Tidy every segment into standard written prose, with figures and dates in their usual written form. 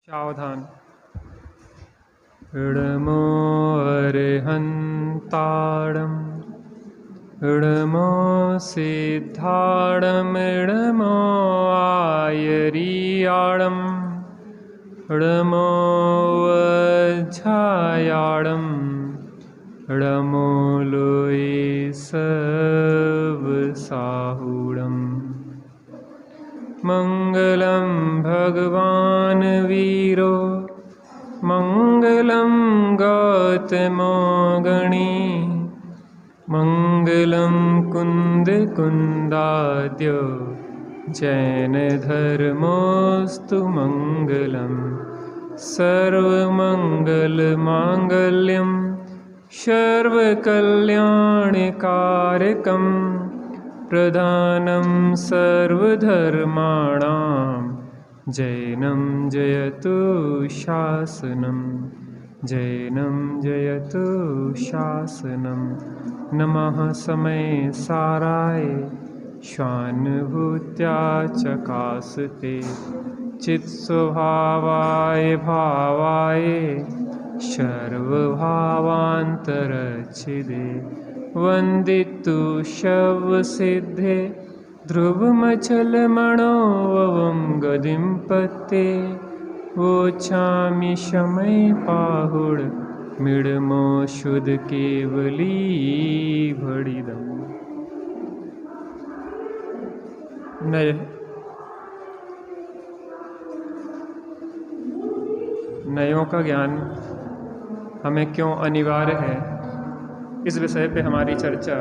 सावधान। इडमो अर्हन्ताडम् इडमो सिद्धाडम् इडमो आयरियाडम् इडमो वज्झायाडम् इडमो लोये सर्वसाहुडम्। मंगलम भगवान वीरो मंगलम गौतमो गणी मंगलम कुंद कुंदाद्यो जैन धर्मोस्तु मंगलम सर्वमंगल मांगल्यम सर्वकल्याणकारकम् प्रधानं सर्वधर्माणां जैनं जयतु शासनं जैनं जयतु शासनं। नमः समय साराय स्वानुभूत्या चकासते चित्स्वभावाय भावाय सर्वभावान्तरच्छिदे वंदितु शवसिद्धे ध्रुवमचलमणोवं गदिं पत्ते वोचामि शमै पाहुड मिडमो शुद्ध केवली भड़िदम। नय नयों का ज्ञान हमें क्यों अनिवार्य है, इस विषय पे हमारी चर्चा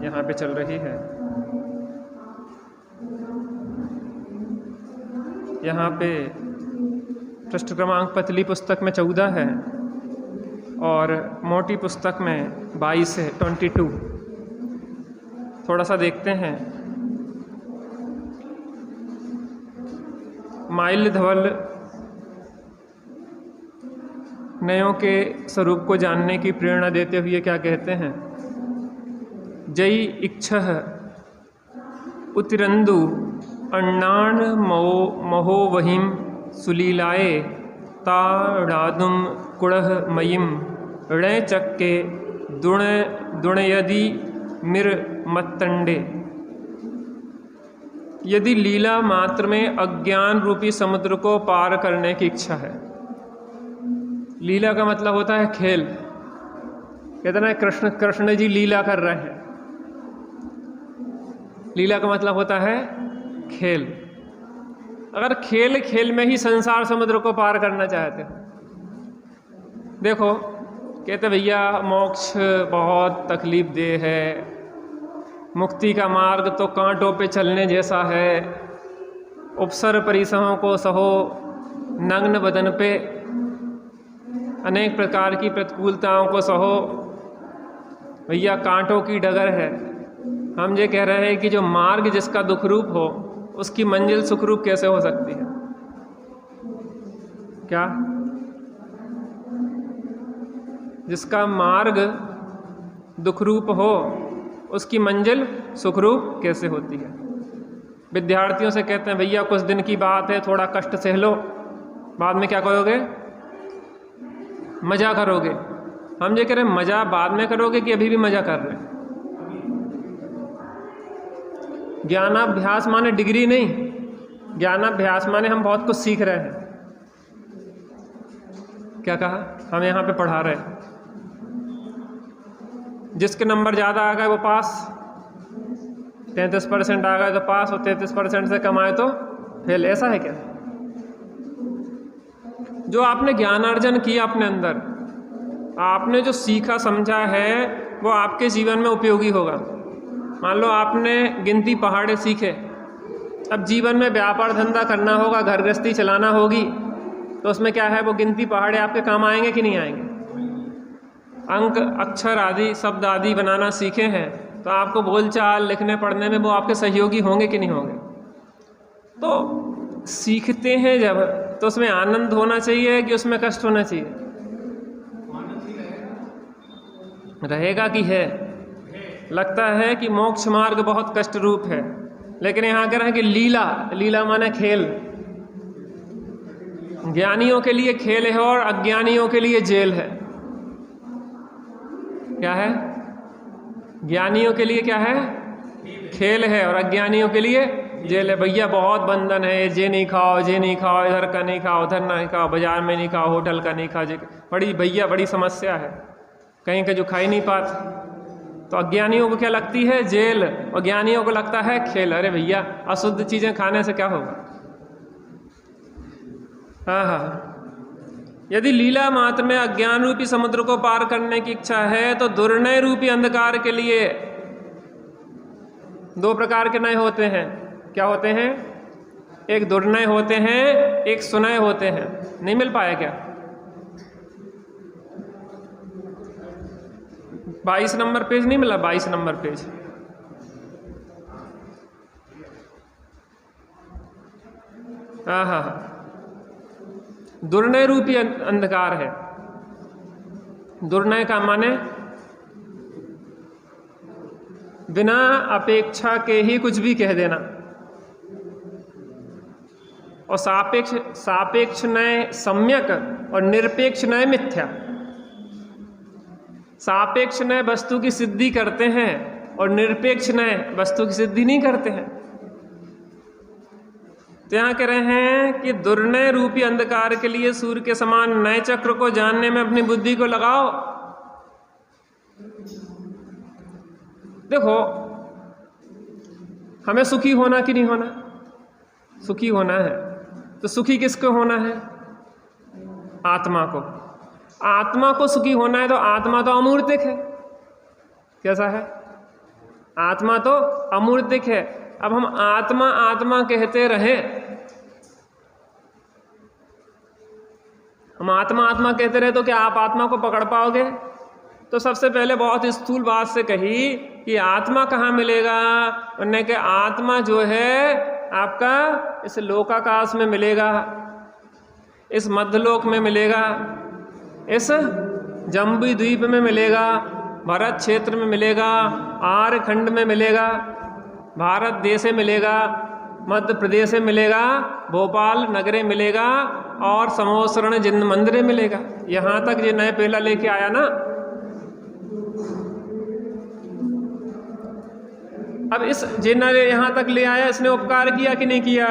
यहाँ पे चल रही है। यहाँ पे पृष्ठ क्रमांक पतली पुस्तक में 14 है और मोटी पुस्तक में 22 है, 22। थोड़ा सा देखते हैं। माइल धवल नयों के स्वरूप को जानने की प्रेरणा देते हुए क्या कहते हैं? जयी इच्छः उत्तिरंदु अण्णान महोवहिं सुलीलाये ताड़ादुम कुड़ह मयिम ऋण चक्के दुणयदि मिर मत्तंडे। यदि लीला मात्र में अज्ञान रूपी समुद्र को पार करने की इच्छा है। लीला का मतलब होता है खेल। कहते ना कृष्ण जी लीला कर रहे हैं। लीला का मतलब होता है खेल। अगर खेल में ही संसार समुद्र को पार करना चाहते हो, देखो कहते भैया मोक्ष बहुत तकलीफ दे है, मुक्ति का मार्ग तो कांटों पे चलने जैसा है, उपसर परिसरों को सहो नग्न बदन पे अनेक प्रकार की प्रतिकूलताओं को सहो, भैया कांटों की डगर है। हम ये कह रहे हैं कि जो मार्ग जिसका दुख रूप हो उसकी मंजिल सुखरूप कैसे हो सकती है? क्या? जिसका मार्ग दुख रूप हो उसकी मंजिल सुखरूप कैसे होती है? विद्यार्थियों से कहते हैं भैया कुछ दिन की बात है, थोड़ा कष्ट सह लो, बाद में क्या करोगे? मज़ा करोगे। हम ये कह रहे हैं मज़ा बाद में करोगे कि अभी भी मज़ा कर रहे हैं? ज्ञानाभ्यास माने डिग्री नहीं, ज्ञानाभ्यास माने हम बहुत कुछ सीख रहे हैं। क्या कहा? हम यहाँ पे पढ़ा रहे हैं। जिसके नंबर ज़्यादा आ गए वो पास, 33% आ गए तो पास, और 33% से कम आए तो फेल। ऐसा है क्या? जो आपने ज्ञानार्जन किया अपने अंदर, आपने जो सीखा समझा है वो आपके जीवन में उपयोगी होगा। मान लो आपने गिनती पहाड़े सीखे, अब जीवन में व्यापार धंधा करना होगा, घर गृहस्थी चलाना होगी, तो उसमें क्या है, वो गिनती पहाड़े आपके काम आएंगे कि नहीं आएंगे? अंक अक्षर आदि शब्द आदि बनाना सीखे हैं तो आपको बोलचाल लिखने पढ़ने में वो आपके सहयोगी होंगे कि नहीं होंगे? तो सीखते हैं जब, तो उसमें आनंद होना चाहिए कि उसमें कष्ट होना चाहिए? रहेगा कि है? लगता है कि मोक्ष मार्ग बहुत कष्ट रूप है, लेकिन यहाँ कह रहे हैं कि लीला, लीला माने खेल। ज्ञानियों के लिए खेल है और अज्ञानियों के लिए जेल है। क्या है? ज्ञानियों के लिए क्या है? खेल है और अज्ञानियों के लिए जेल है। भैया बहुत बंधन है, ये नहीं खाओ, ये नहीं खाओ, इधर का नहीं खाओ, उधर नहीं खाओ, बाजार में नहीं खाओ, होटल का नहीं खाओ, बड़ी भैया बड़ी समस्या है, कहीं का जो खा ही नहीं पाते। तो अज्ञानियों को क्या लगती है? जेल, और ज्ञानियों को लगता है खेल। अरे भैया अशुद्ध चीज़ें खाने से क्या होगा? हाँ हाँ, यदि लीला मात्र में अज्ञान रूपी समुद्र को पार करने की इच्छा है तो दुर्नय रूपी अंधकार के लिए दो प्रकार के नय होते हैं। क्या होते हैं? एक दुर्नय होते हैं, एक सुनय होते हैं। नहीं मिल पाया क्या? 22 नंबर पेज नहीं मिला? 22 नंबर पेज। हाँ हाँ, दुर्नय रूपी अंधकार है। दुर्नय का माने बिना अपेक्षा के ही कुछ भी कह देना, और सापेक्ष नय सम्यक और निरपेक्ष नय मिथ्या। सापेक्ष नय वस्तु की सिद्धि करते हैं और निरपेक्ष नय वस्तु की सिद्धि नहीं करते हैं। तो यहाँ कह रहे हैं कि दुर्नय रूपी अंधकार के लिए सूर्य के समान नय चक्र को जानने में अपनी बुद्धि को लगाओ। देखो, हमें सुखी होना कि नहीं होना? सुखी होना है। तो सुखी किसको होना है? आत्मा को। आत्मा को सुखी होना है तो आत्मा तो अमूर्तिक है। कैसा है? आत्मा तो अमूर्तिक है। अब हम आत्मा आत्मा कहते रहें, हम आत्मा आत्मा कहते रहे तो क्या आप आत्मा को पकड़ पाओगे? तो सबसे पहले बहुत स्थूल बात से कही कि आत्मा कहाँ मिलेगा? उन्होंने कहा आत्मा जो है आपका इस लोकाकाश में मिलेगा, इस मध्यलोक में मिलेगा, इस जम्बू द्वीप में मिलेगा, भरत क्षेत्र में मिलेगा, आर्य खंड में मिलेगा, भारत देश में मिलेगा, मध्य प्रदेश में मिलेगा, भोपाल नगरे मिलेगा और समोसरण जिन मंदिरे मिलेगा। यहाँ तक ये नए पहला लेके आया ना। अब इस जिन यहाँ तक ले आया, इसने उपकार किया कि नहीं किया?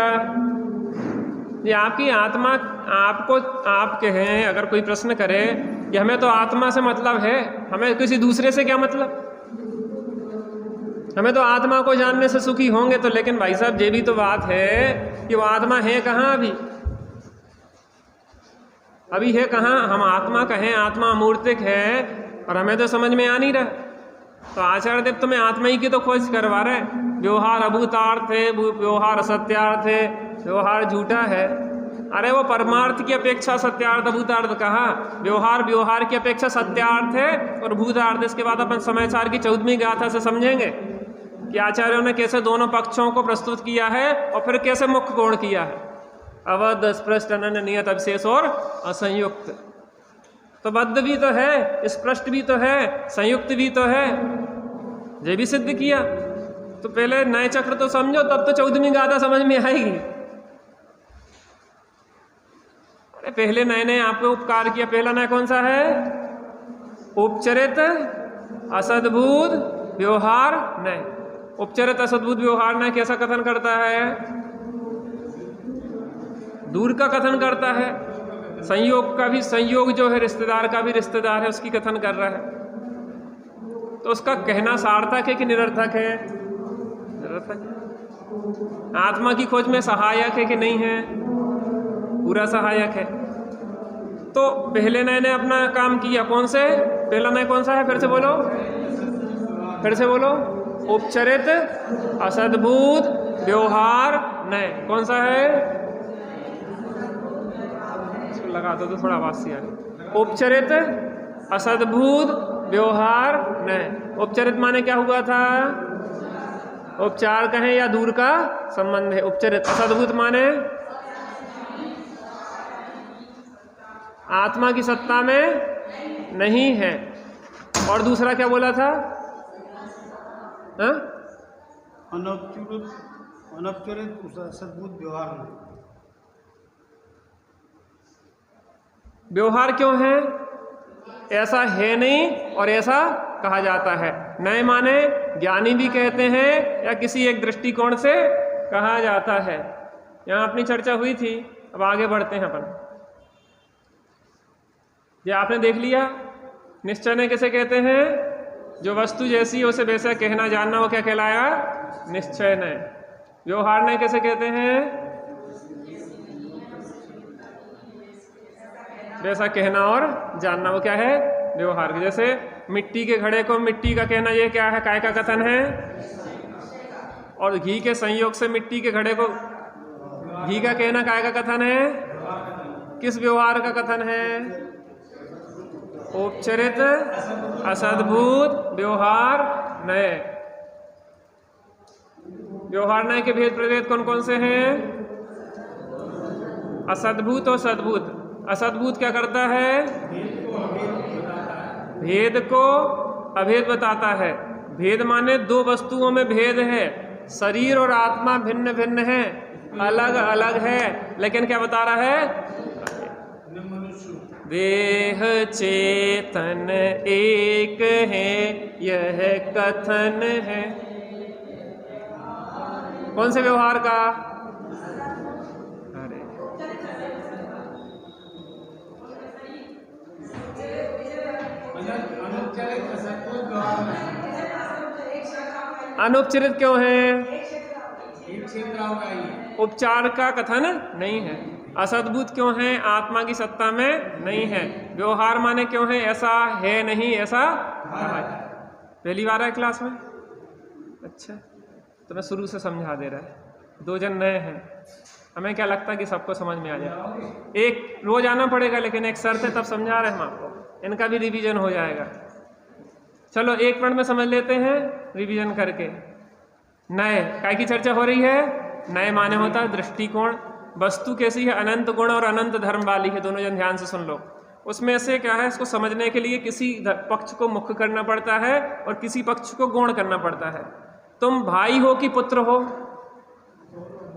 ये आपकी आत्मा आपको, आप कहें अगर कोई प्रश्न करे कि हमें तो आत्मा से मतलब है, हमें किसी दूसरे से क्या मतलब? हमें तो आत्मा को जानने से सुखी होंगे। तो लेकिन भाई साहब ये भी तो बात है कि वो आत्मा है कहाँ? अभी है कहाँ? हम आत्मा कहें, आत्मा अमूर्तिक है और हमें तो समझ में आ नहीं रहा। तो आचार्य देव तुम्हें आत्मा ही की तो खोज करवा रहे। व्यवहार अभूतार्थ है, व्यवहार असत्यार्थ है, व्यवहार झूठा है। अरे वो परमार्थ की अपेक्षा सत्यार्थ अभूतार्थ कहा, व्यवहार की अपेक्षा सत्यार्थ है और भूतार्थ। इसके बाद अपन समाचार की 14वीं गाथा से समझेंगे कि आचार्यों ने कैसे दोनों पक्षों को प्रस्तुत किया है और फिर कैसे मुख्य कोण किया है, अवध, स्पष्ट, अनन्य, नियत, अविशेष और असंयुक्त। तो बद्ध भी तो है, स्पष्ट भी तो है, संयुक्त भी तो है, ये भी सिद्ध किया। तो पहले नए चक्र तो समझो, तब तो 14वीं गाथा समझ में आएगी। अरे पहले नए ने आपको उपकार किया। पहला नय कौन सा है? उपचरित असद्भुत व्यवहार नय। उपचरित असद्भुत व्यवहार नय कैसा कथन करता है? दूर का कथन करता है। संयोग का भी, संयोग जो है रिश्तेदार का भी रिश्तेदार है, उसकी कथन कर रहा है। तो उसका कहना सार्थक है कि निरर्थक है? निरर्थक। आत्मा की खोज में सहायक है कि नहीं है? पूरा सहायक है। तो पहले नय ने अपना काम किया। कौन से? पहला नय कौन सा है? फिर से बोलो, फिर से बोलो। उपचरित असद्भुत व्यवहार नय। कौन सा है? लगा दो तो थोड़ा आवाज सी आ रही। उपचरित असद्भुत व्यवहार नय। उपचरित माने क्या हुआ था? उपचार कहें या दूर का संबंध है उपचरित। असद्भुत माने आत्मा की सत्ता में नहीं है। और दूसरा क्या बोला था? अनौपचारिक असद्भुत व्यवहार में। व्यवहार क्यों है? ऐसा है नहीं और ऐसा कहा जाता है। नए माने ज्ञानी भी कहते हैं या किसी एक दृष्टिकोण से कहा जाता है। यहाँ अपनी चर्चा हुई थी, अब आगे बढ़ते हैं अपन। ये आपने देख लिया, निश्चय ने किसे कहते हैं? जो वस्तु जैसी उसे वैसा कहना जानना, वो क्या कहलाया? निश्चय ने। व्यवहार ने कैसे कहते हैं? वैसा कहना और जानना, वो क्या है? व्यवहार। जैसे मिट्टी के घड़े को मिट्टी का कहना, ये क्या है? काय का कथन है? और घी के संयोग से मिट्टी के घड़े को घी का कहना काय का कथन है? किस व्यवहार का कथन है? औपचारिक असद्भूत व्यवहार नए। व्यवहार नए के भेद प्रभेद कौन कौन से हैं? असद्भूत और सद्भूत। असद्भूत क्या करता है? भेद को अभेद बताता है। भेद माने दो वस्तुओं में भेद है, शरीर और आत्मा भिन्न भिन्न है, अलग अलग है, लेकिन क्या बता रहा है? देह चेतन एक है, यह कथन है। कौन से व्यवहार का? अरे अनुपचारित क्यों है? उपचार का कथन नहीं है। असद्भुत क्यों है? आत्मा की सत्ता में नहीं है। व्यवहार माने क्यों है? ऐसा है नहीं, ऐसा पहली बार है क्लास में? अच्छा, तो मैं शुरू से समझा दे रहा है। दो जन नए हैं, हमें क्या लगता है कि सबको समझ में आ जाए। एक रोज आना पड़ेगा, लेकिन एक शर्त है, तब समझा रहे हैं हम आपको, इनका भी रिवीजन हो जाएगा। चलो एक मिनट में समझ लेते हैं रिवीजन करके। नए काय की चर्चा हो रही है? नए माने होता है दृष्टिकोण। वस्तु कैसी है? अनंत गुण और अनंत धर्म वाली है। दोनों जन ध्यान से सुन लो। उसमें से क्या है, इसको समझने के लिए किसी पक्ष को मुख्य करना पड़ता है और किसी पक्ष को गौण करना पड़ता है। तुम भाई हो कि पुत्र हो?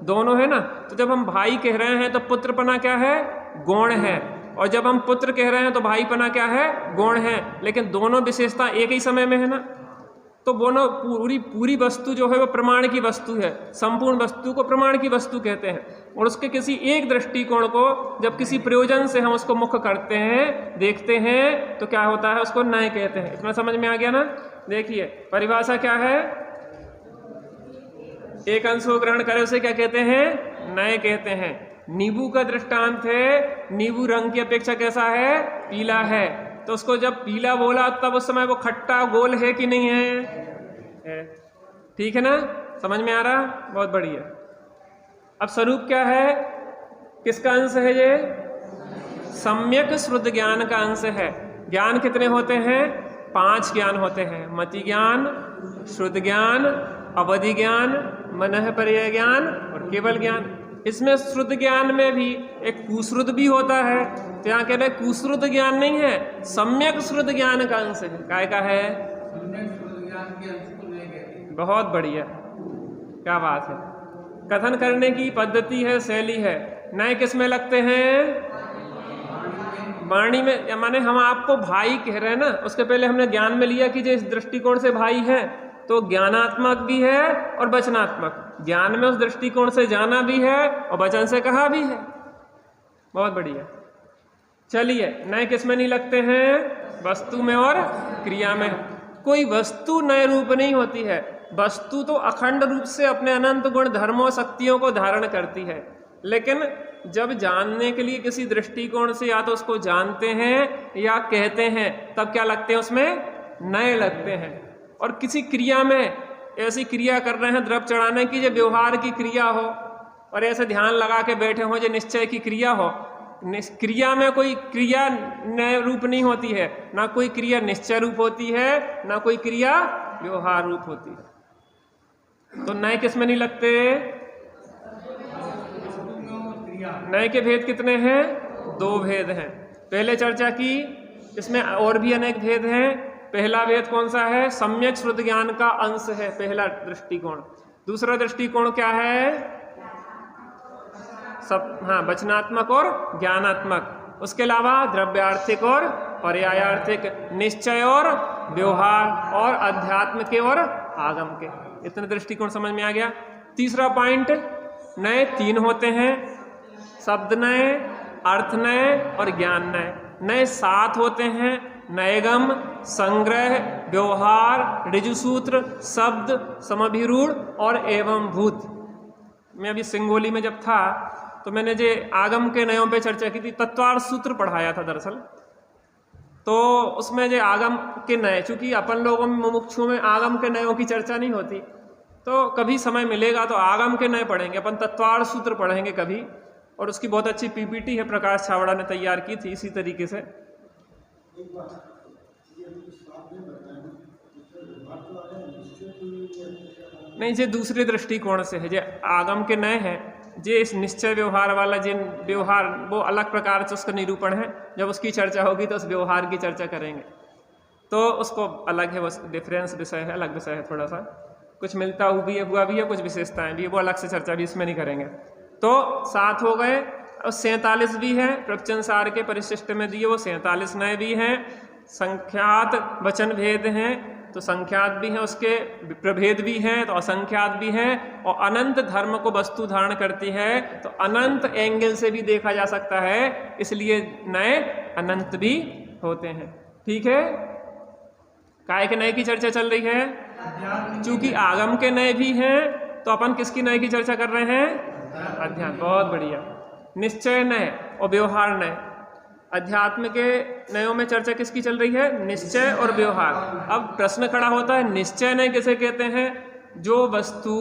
दोनों है ना। तो जब हम भाई कह रहे हैं तो पुत्रपना क्या है? गौण है। और जब हम पुत्र कह रहे हैं तो भाईपना क्या है? गौण है। लेकिन दोनों विशेषता एक ही समय में है ना। तो दोनों पूरी वस्तु जो है वो प्रमाण की वस्तु है। संपूर्ण वस्तु को प्रमाण की वस्तु कहते हैं। और उसके किसी एक दृष्टिकोण को जब किसी प्रयोजन से हम उसको मुख्य करते हैं, देखते हैं, तो क्या होता है? उसको नए कहते हैं। इतना समझ में आ गया ना? देखिए परिभाषा क्या है? एक अंश को ग्रहण करे उसे क्या कहते हैं? नए कहते हैं। नींबू का दृष्टांत है। नींबू रंग की अपेक्षा कैसा है? पीला है। तो उसको जब पीला बोला तब उस समय वो खट्टा गोल है कि नहीं है? ठीक है ना? समझ में आ रहा? बहुत बढ़िया। अब स्वरूप क्या है? किसका अंश है ये? सम्यक श्रुत ज्ञान का अंश है। ज्ञान कितने होते हैं? 5 ज्ञान होते हैं। मति ज्ञान, श्रुत ज्ञान, अवधि ज्ञान, मनः पर्यय ज्ञान और केवल ज्ञान। इसमें श्रुत ज्ञान में भी एक कुश्रुत भी होता है। तो यहाँ कह रहे कुश्रुत ज्ञान नहीं है, सम्यक श्रुत ज्ञान का अंश है। काय का है? बहुत बढ़िया, क्या बात है। कथन करने की पद्धति है, शैली है। नए किस में लगते हैं? वाणी में। माने हम आपको भाई कह रहे हैं ना, उसके पहले हमने ज्ञान में लिया कि जो इस दृष्टिकोण से भाई है, तो ज्ञानात्मक भी है और वचनात्मक। ज्ञान में उस दृष्टिकोण से जाना भी है और वचन से कहा भी है। बहुत बढ़िया। चलिए, नए किस में नहीं लगते हैं? वस्तु में और क्रिया में। कोई वस्तु नए रूप नहीं होती है। वस्तु तो अखंड रूप से अपने अनंत गुण धर्मों शक्तियों को धारण करती है। लेकिन जब जानने के लिए किसी दृष्टिकोण से या तो उसको जानते हैं या कहते हैं, तब क्या लगते हैं? उसमें नए लगते हैं। और किसी क्रिया में ऐसी क्रिया कर रहे हैं द्रव चढ़ाने की, जो व्यवहार की क्रिया हो, और ऐसे ध्यान लगा के बैठे हो जो निश्चय की क्रिया हो। क्रिया में कोई क्रिया नए रूप नहीं होती है, ना कोई क्रिया निश्चय रूप होती है, ना कोई क्रिया व्यवहार रूप होती है। तो नए किस में नहीं लगते? नए के भेद कितने हैं? 2 भेद हैं। पहले चर्चा की, इसमें और भी अनेक भेद हैं। पहला भेद कौन सा है? सम्यक श्रुत ज्ञान का अंश है, पहला दृष्टिकोण। दूसरा दृष्टिकोण क्या है? सब, हाँ, वचनात्मक और ज्ञानात्मक। उसके अलावा द्रव्यार्थिक और पर्यायार्थिक, निश्चय और व्यवहार, और अध्यात्म के और आगम के। इतने दृष्टिकोण समझ में आ गया। तीसरा पॉइंट, नए 3 होते हैं, शब्द नए, अर्थ नए और ज्ञान नए। नए 7 होते हैं, नयगम, संग्रह, व्यवहार, ऋजुसूत्र, शब्द, समभिरूढ़ और एवं भूत। मैं अभी सिंगोली में जब था तो मैंने जो आगम के नयों पे चर्चा की थी, तत्वार्थ सूत्र पढ़ाया था दरअसल, तो उसमें जो आगम के नए, चूंकि अपन लोगों में मुमुक्षुओं में आगम के नयों की चर्चा नहीं होती, तो कभी समय मिलेगा तो आगम के नए पढ़ेंगे, अपन तत्वार्थ सूत्र पढ़ेंगे कभी। और उसकी बहुत अच्छी पीपीटी है, प्रकाश छावड़ा ने तैयार की थी इसी तरीके से। नहीं, ये दूसरे दृष्टिकोण से है, जो आगम के नए हैं, जे इस निश्चय व्यवहार वाला, जिन व्यवहार वो अलग प्रकार से उसका निरूपण है। जब उसकी चर्चा होगी तो उस व्यवहार की चर्चा करेंगे, तो उसको अलग है, वो डिफरेंस विषय है, अलग विषय है, थोड़ा सा कुछ मिलता हुआ भी है, कुछ विशेषताएं भी है, वो अलग से चर्चा भी इसमें नहीं करेंगे। तो 7 हो गए, और 47 भी है, प्रवचन सार के परिशिष्ट में दिए वो 47 नए भी हैं। संख्यात वचन भेद हैं, तो संख्यात भी हैं, उसके प्रभेद भी हैं, तो असंख्यात भी हैं। और अनंत धर्म को वस्तु धारण करती है, तो अनंत एंगल से भी देखा जा सकता है, इसलिए नए अनंत भी होते हैं। ठीक है, काय के नए की चर्चा चल रही है, चूंकि आगम के नए भी हैं, तो अपन किसकी नए की चर्चा कर रहे हैं, अध्यात्म। बहुत बढ़िया। निश्चय नए और व्यवहार नए। अध्यात्म के नयों में चर्चा किसकी चल रही है, निश्चय और व्यवहार। अब प्रश्न खड़ा होता है, निश्चय नए किसे कहते हैं, जो वस्तु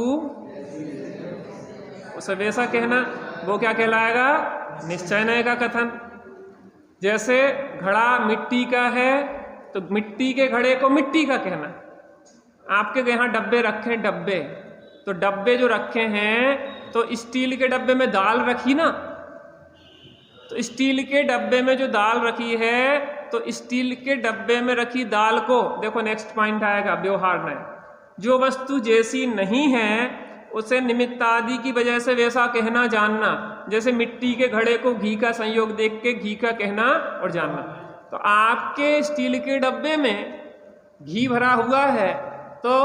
उसे वैसा कहना, वो क्या कहलाएगा, निश्चय नए का कथन। जैसे घड़ा मिट्टी का है, तो मिट्टी के घड़े को मिट्टी का कहना। आपके यहाँ डब्बे रखे, डब्बे, तो डब्बे जो रखे हैं, तो स्टील के डब्बे में दाल रखी ना, तो स्टील के डब्बे में जो दाल रखी है, तो स्टील के डब्बे में रखी दाल को, देखो नेक्स्ट पॉइंट आएगा, व्यवहार में जो वस्तु जैसी नहीं है उसे निमित्त आदि की वजह से वैसा कहना जानना। जैसे मिट्टी के घड़े को घी का संयोग देख के घी का कहना और जानना। तो आपके स्टील के डब्बे में घी भरा हुआ है, तो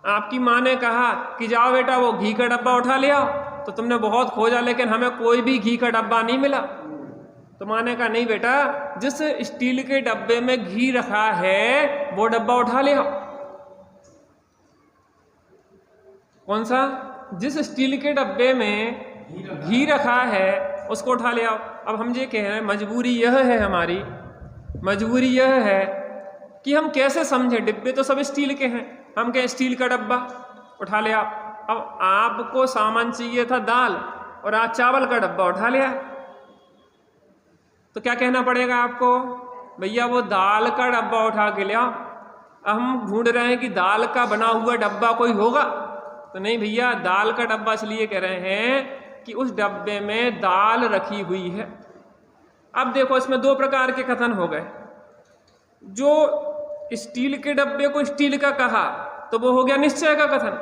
आपकी माँ ने कहा कि जाओ बेटा वो घी का डब्बा उठा ले आओ, तो तुमने बहुत खोजा लेकिन हमें कोई भी घी का डब्बा नहीं मिला। तो माँ ने कहा नहीं बेटा, जिस स्टील के डब्बे में घी रखा है वो डब्बा उठा ले आओ। कौन सा, जिस स्टील के डब्बे में घी रखा है उसको उठा ले आओ। अब हम ये कह रहे हैं, मजबूरी यह है, हमारी मजबूरी यह है कि हम कैसे समझे, डिब्बे तो सब स्टील के हैं, हम कहें स्टील का डब्बा उठा ले आओ। अब आपको सामान चाहिए था दाल, और आज चावल का डब्बा उठा लिया, तो क्या कहना पड़ेगा आपको, भैया वो दाल का डब्बा उठा के ले आओ। हम ढूंढ रहे हैं कि दाल का बना हुआ डब्बा कोई होगा, तो नहीं भैया, दाल का डब्बा इसलिए कह रहे हैं कि उस डब्बे में दाल रखी हुई है। अब देखो इसमें 2 प्रकार के कथन हो गए। जो स्टील के डब्बे को स्टील का कहा तो वो हो गया निश्चय का कथन,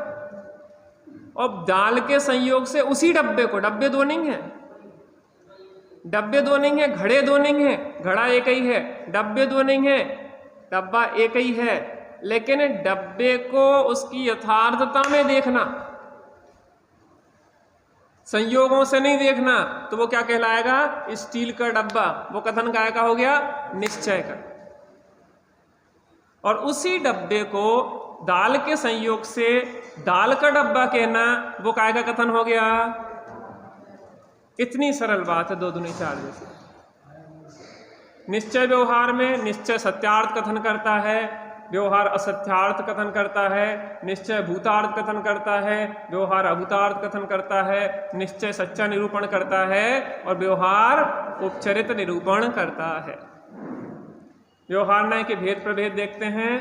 और दाल के संयोग से उसी डब्बे को, डब्बे 2 नहीं है, डब्बे 2 नहीं है, घड़े 2 नहीं है, घड़ा एक ही है, डब्बे 2 नहीं है, डब्बा एक ही है, लेकिन डब्बे को उसकी यथार्थता में देखना, संयोगों से नहीं देखना, तो वो क्या कहलाएगा, स्टील का डब्बा। वो कथन काय का हो गया, निश्चय का। और उसी डब्बे को दाल के संयोग से दाल का डब्बा कहना, वो काय का कथन हो गया। इतनी सरल बात है, 2 दूनी 4 जैसे। निश्चय व्यवहार में निश्चय सत्यार्थ कथन करता है, व्यवहार असत्यार्थ कथन करता है, निश्चय भूतार्थ कथन करता है, व्यवहार अभूतार्थ कथन करता है, निश्चय सच्चा निरूपण करता है, और व्यवहार उपचरित निरूपण करता है। व्यवहार न्याय के भेद प्रभेद देखते हैं।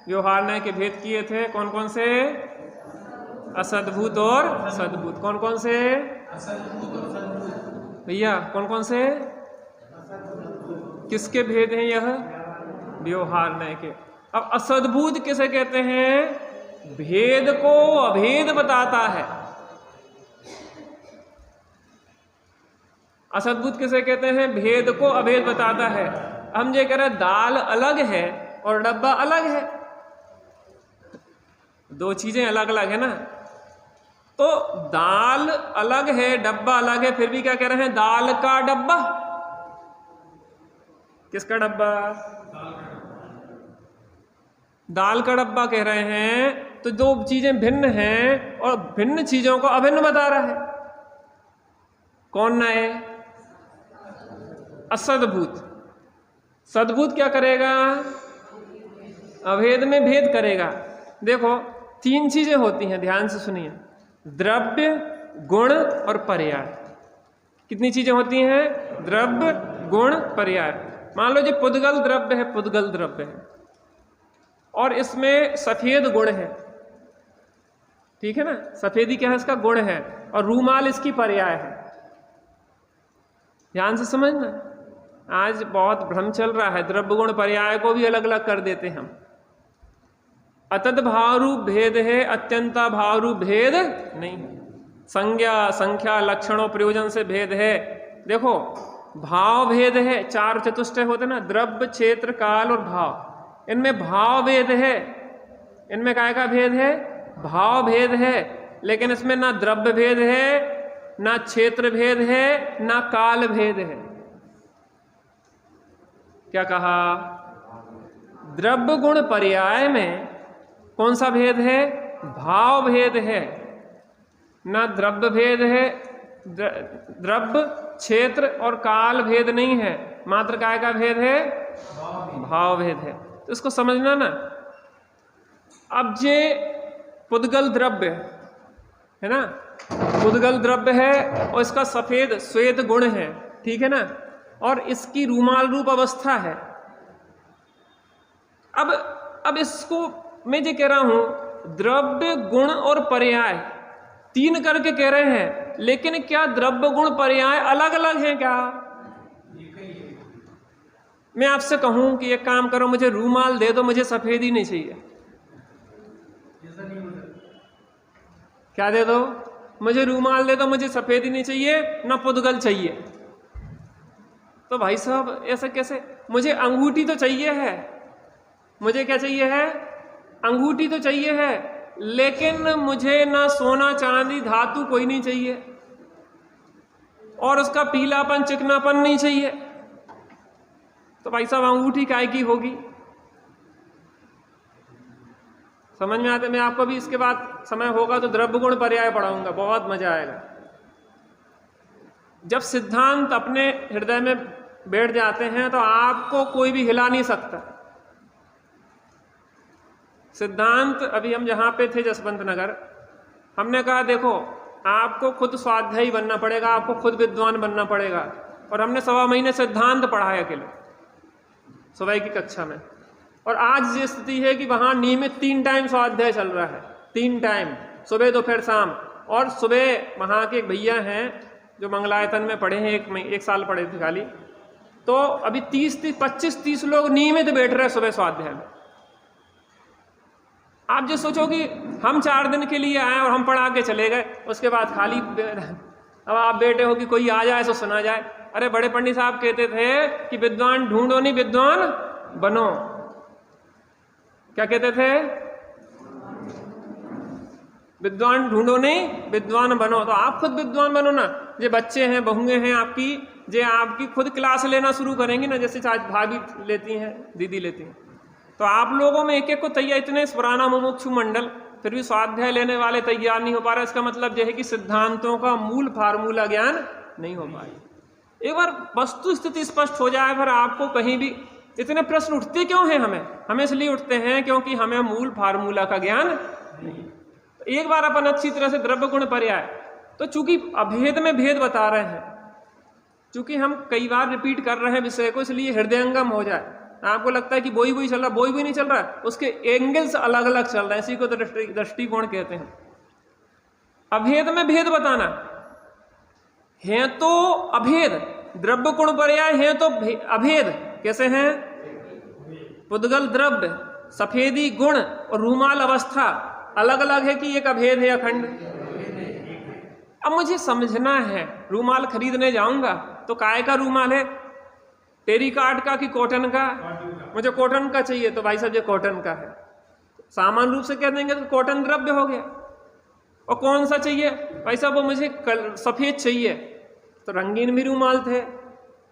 व्यवहार न्याय के भेद किए थे कौन कौन से, असद्भूत और सद्भूत। कौन कौन से भैया, कौन कौन से, किसके भेद हैं यह, व्यवहार न्याय के। अब असद्भूत किसे कहते हैं, भेद को अभेद बताता है। असद्भुत किसे कहते हैं? भेद को अभेद बताता है। हम ये कह रहे हैं दाल अलग है और डब्बा अलग है, दो चीजें अलग अलग है ना। तो दाल अलग है, डब्बा अलग है, फिर भी क्या कह रहे हैं? दाल का डब्बा। किसका डब्बा? दाल का डब्बा कह रहे हैं। तो दो चीजें भिन्न हैं और भिन्न चीजों को अभिन्न बता रहा है। कौन ना है? असद्भुत। सद्भुत क्या करेगा? अभेद में भेद करेगा। देखो तीन चीजें होती हैं, ध्यान से सुनिए, द्रव्य, गुण और पर्याय। कितनी चीजें होती हैं? द्रव्य, गुण, पर्याय। मान लो जी पुद्गल द्रव्य है, पुद्गल द्रव्य है और इसमें सफेद गुण है, ठीक है ना, सफेदी क्या है? इसका गुण है, और रूमाल इसकी पर्याय है। ध्यान से समझना, आज बहुत भ्रम चल रहा है, द्रव्य गुण पर्याय को भी अलग अलग कर देते हम। अतद भाव रूप भेद है, अत्यंता भाव रूप भेद नहीं। संज्ञा, संख्या, लक्षणों, प्रयोजन से भेद है। देखो भाव भेद है, चार चतुष्टय होते ना, द्रव्य, क्षेत्र, काल और भाव। इनमें भाव भेद है, इनमें काय का भेद है? भाव भेद है। लेकिन इसमें ना द्रव्य भेद है, ना क्षेत्र भेद है, ना काल भेद है। क्या कहा? द्रव्य गुण पर्याय में कौन सा भेद है? भाव भेद है, ना द्रव्य भेद है, द्रव्य, क्षेत्र और काल भेद नहीं है, मात्र काय का भेद है? भाव भेद है। तो इसको समझना ना। अब ये पुद्गल द्रव्य है ना, पुद्गल द्रव्य है और इसका सफेद श्वेत गुण है, ठीक है ना, और इसकी रूमाल रूप अवस्था है। अब इसको मैं ये कह रहा हूं द्रव्य, गुण और पर्याय तीन करके कह रहे हैं, लेकिन क्या द्रव्य, गुण, पर्याय अलग अलग हैं क्या? मैं आपसे कहूं कि एक काम करो, मुझे रूमाल दे दो, मुझे सफेदी नहीं चाहिए। क्या दे दो? मुझे रूमाल दे दो, मुझे सफेदी नहीं चाहिए, ना पुद्गल चाहिए। तो भाई साहब ऐसा कैसे? मुझे अंगूठी तो चाहिए है, मुझे क्या चाहिए है? अंगूठी तो चाहिए है, लेकिन मुझे ना सोना, चांदी, धातु कोई नहीं चाहिए, और उसका पीलापन, चिकनापन नहीं चाहिए। तो भाई साहब अंगूठी काय की होगी? समझ में आते? मैं आपको भी इसके बाद समय होगा तो द्रव्य गुण पर्याय पढ़ाऊंगा, बहुत मजा आएगा। जब सिद्धांत अपने हृदय में बैठ जाते हैं तो आपको कोई भी हिला नहीं सकता। सिद्धांत, अभी हम जहाँ पे थे जसवंत नगर, हमने कहा देखो आपको खुद स्वाध्यायी बनना पड़ेगा, आपको खुद विद्वान बनना पड़ेगा, और हमने 1.25 महीने सिद्धांत पढ़ाया अकेले सुबह की कक्षा में। और आज ये स्थिति है कि वहाँ नियमित 3 टाइम स्वाध्याय चल रहा है, 3 टाइम, सुबह, दोपहर, शाम। और सुबह वहाँ के एक भैया हैं जो मंगलायतन में पढ़े हैं, एक साल पढ़े थे खाली, तो अभी 25-30 लोग नियमित बैठ रहे हैं सुबह स्वाध्याय में। आप जो सोचो कि हम 4 दिन के लिए आए और हम पढ़ा के चले गए, उसके बाद खाली अब आप बैठे हो कि कोई आ जाए तो सुना जाए। अरे बड़े पंडित साहब कहते थे कि विद्वान ढूंढो नहीं, विद्वान बनो। क्या कहते थे? विद्वान ढूंढो नहीं, विद्वान बनो। तो आप खुद विद्वान बनो ना। ये बच्चे हैं, बहुएं हैं आपकी, जे आपकी खुद क्लास लेना शुरू करेंगी ना, जैसे भाभी लेती हैं, दीदी लेती हैं, तो आप लोगों में एक एक को तैयार, इतने पुराना मुमुक्षु मंडल, फिर भी स्वाध्याय लेने वाले तैयार नहीं हो पा रहे। इसका मतलब यह है कि सिद्धांतों का मूल फार्मूला ज्ञान नहीं हो पाए। एक बार वस्तु स्थिति स्पष्ट हो जाए, फिर आपको कहीं भी इतने प्रश्न उठते क्यों हैं? हमें इसलिए उठते हैं क्योंकि हमें मूल फार्मूला का ज्ञान नहीं। एक बार अपन अच्छी तरह से द्रव्य गुण पर्याय, तो चूंकि अभेद में भेद बता रहे हैं, चूंकि हम कई बार रिपीट कर रहे हैं विषय को, इसलिए हृदयंगम हो जाए। आपको लगता है कि वही चल रहा, वही नहीं चल रहा है, उसके एंगल्स अलग अलग चल रहे हैं, इसी को दृष्टिकोण कहते हैं। अभेद में भेद बताना है तो अभेद, द्रव्य गुण पर्याय है तो अभेद। कैसे हैं? पुद्गल द्रव्य, सफेदी गुण और रूमाल अवस्था अलग अलग है कि एक अभेद है, अखंड। अब मुझे समझना है, रूमाल खरीदने जाऊंगा तो काय का रूमाल है, टेरिकॉट का कि कॉटन का? मुझे कॉटन का चाहिए, तो भाई साहब ये कॉटन का है। सामान्य रूप से कह देंगे तो कॉटन द्रव्य हो गया। और कौन सा चाहिए भाई साहब? वो मुझे सफ़ेद चाहिए, तो रंगीन भी रूमाल थे,